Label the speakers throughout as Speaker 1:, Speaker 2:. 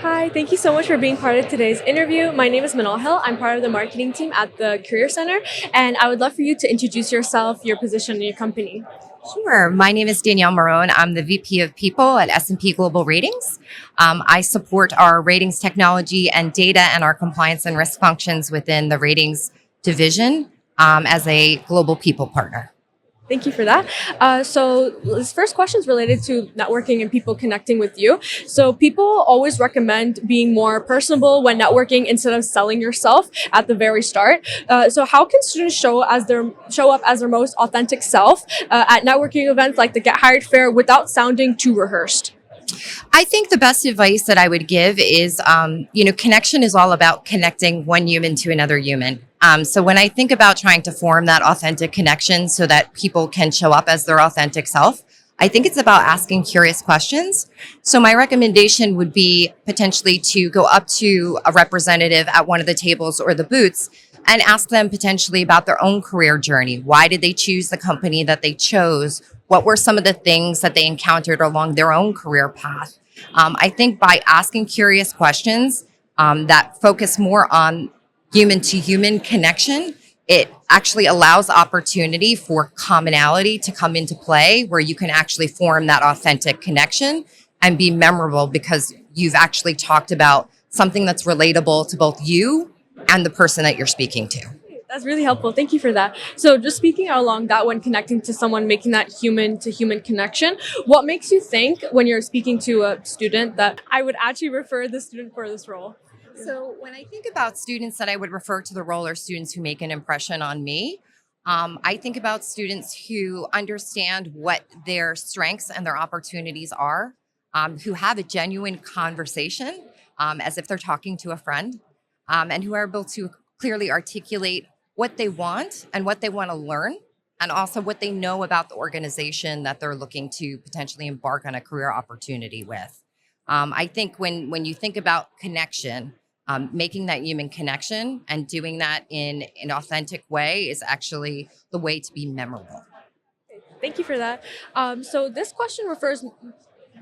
Speaker 1: Hi, thank you so much for being part of today's interview. My name is Manal Hill. I'm part of the marketing team at the Career Center, and I would love for you to introduce yourself, your position, and your company.
Speaker 2: Sure. My name is Danielle Marrone. I'm the VP of People at S&P Global Ratings. I support our ratings technology and data and our compliance and risk functions within the ratings division as a global people partner.
Speaker 1: Thank you for that. So this first question is related to networking and people connecting with you. So people always recommend being more personable when networking instead of selling yourself at the very start. So how can students show up as their most authentic self at networking events like the Get Hired Fair without sounding too rehearsed?
Speaker 2: I think the best advice that I would give is, connection is all about connecting one human to another human. So when I think about trying to form that authentic connection so that people can show up as their authentic self, I think it's about asking curious questions. So my recommendation would be potentially to go up to a representative at one of the tables or the booths and ask them potentially about their own career journey. Why did they choose the company that they chose? What were some of the things that they encountered along their own career path? I think by asking curious questions that focus more on human to human connection, it actually allows opportunity for commonality to come into play where you can actually form that authentic connection and be memorable because you've actually talked about something that's relatable to both you and the person that you're speaking to.
Speaker 1: That's really helpful. Thank you for that. So, just speaking along that when connecting to someone, making that human to human connection, what makes you think when you're speaking to a student that I would actually refer this student for this role?
Speaker 2: So, when I think about students that I would refer to the role or students who make an impression on me, I think about students who understand what their strengths and their opportunities are, who have a genuine conversation as if they're talking to a friend, and who are able to clearly articulate what they want and what they want to learn, and also what they know about the organization that they're looking to potentially embark on a career opportunity with. I think when you think about connection, making that human connection and doing that in an authentic way is actually the way to be memorable.
Speaker 1: Thank you for that. So, this question refers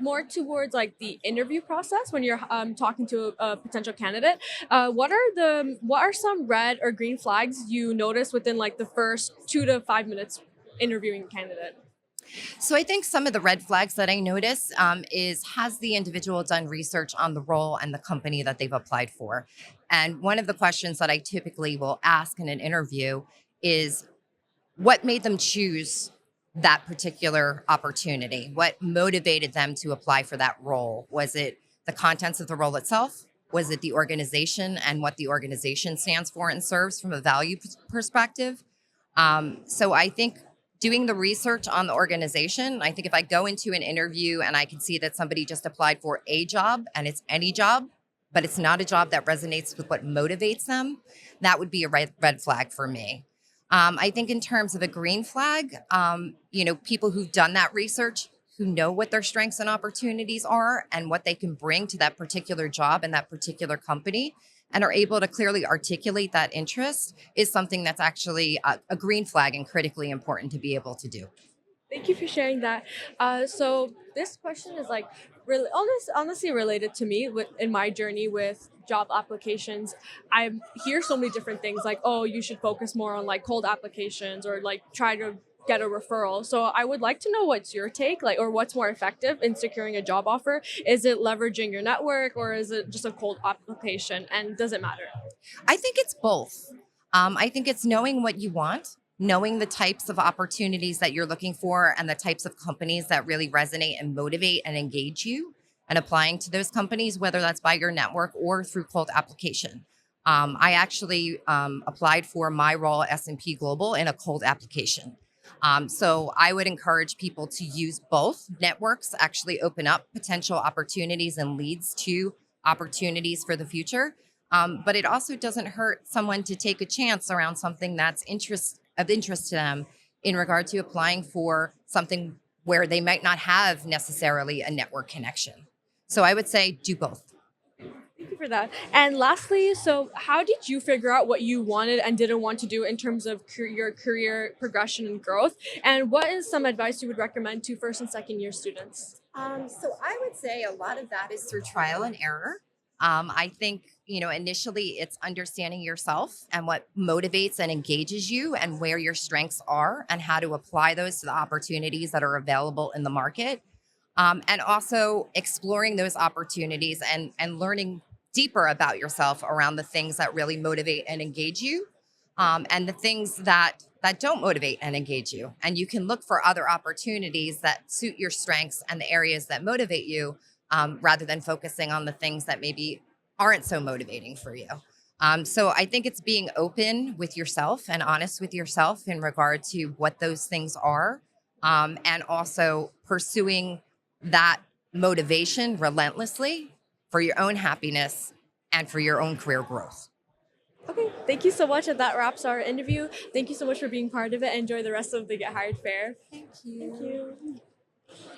Speaker 1: more towards like the interview process when you're talking to a potential candidate. What are some red or green flags you notice within like the first 2 to 5 minutes interviewing a candidate?
Speaker 2: So I think some of the red flags that I notice is has the individual done research on the role and the company that they've applied for? And one of the questions that I typically will ask in an interview is what made them choose that particular opportunity? What motivated them to apply for that role? Was it the contents of the role itself? Was it the organization and what the organization stands for and serves from a value perspective? So I think doing the research on the organization, I think if I go into an interview and I can see that somebody just applied for a job and it's any job, but it's not a job that resonates with what motivates them, that would be a red flag for me. I think in terms of a green flag, people who've done that research, who know what their strengths and opportunities are and what they can bring to that particular job and that particular company, and are able to clearly articulate that interest is something that's actually a green flag and critically important to be able to do.
Speaker 1: Thank you for sharing that. So this question is like really honestly related to me in my journey with job applications. I hear so many different things like, oh, you should focus more on like cold applications or like try to get a referral. So I would like to know what's your take, like, or what's more effective in securing a job offer. Is it leveraging your network or is it just a cold application? And does it matter?
Speaker 2: I think it's both. I think it's knowing what you want, knowing the types of opportunities that you're looking for, and the types of companies that really resonate and motivate and engage you, and applying to those companies, whether that's by your network or through cold application. I actually applied for my role at S&P Global in a cold application. So I would encourage people to use both. Networks actually open up potential opportunities and leads to opportunities for the future. But it also doesn't hurt someone to take a chance around something that's of interest to them in regard to applying for something where they might not have necessarily a network connection. So I would say do both.
Speaker 1: Thank you for that. And lastly, so how did you figure out what you wanted and didn't want to do in terms of your career progression and growth? And what is some advice you would recommend to first and second year students?
Speaker 2: So I would say a lot of that is through trial and error. I think, initially it's understanding yourself and what motivates and engages you and where your strengths are and how to apply those to the opportunities that are available in the market. And also exploring those opportunities and learning deeper about yourself around the things that really motivate and engage you, and the things that don't motivate and engage you. And you can look for other opportunities that suit your strengths and the areas that motivate you, rather than focusing on the things that maybe aren't so motivating for you. So I think it's being open with yourself and honest with yourself in regard to what those things are, and also pursuing that motivation relentlessly for your own happiness and for your own career growth.
Speaker 1: Okay, thank you so much. And that wraps our interview. Thank you so much for being part of it. Enjoy the rest of the Get Hired Fair.
Speaker 2: Thank
Speaker 1: Thank
Speaker 2: you.
Speaker 1: you.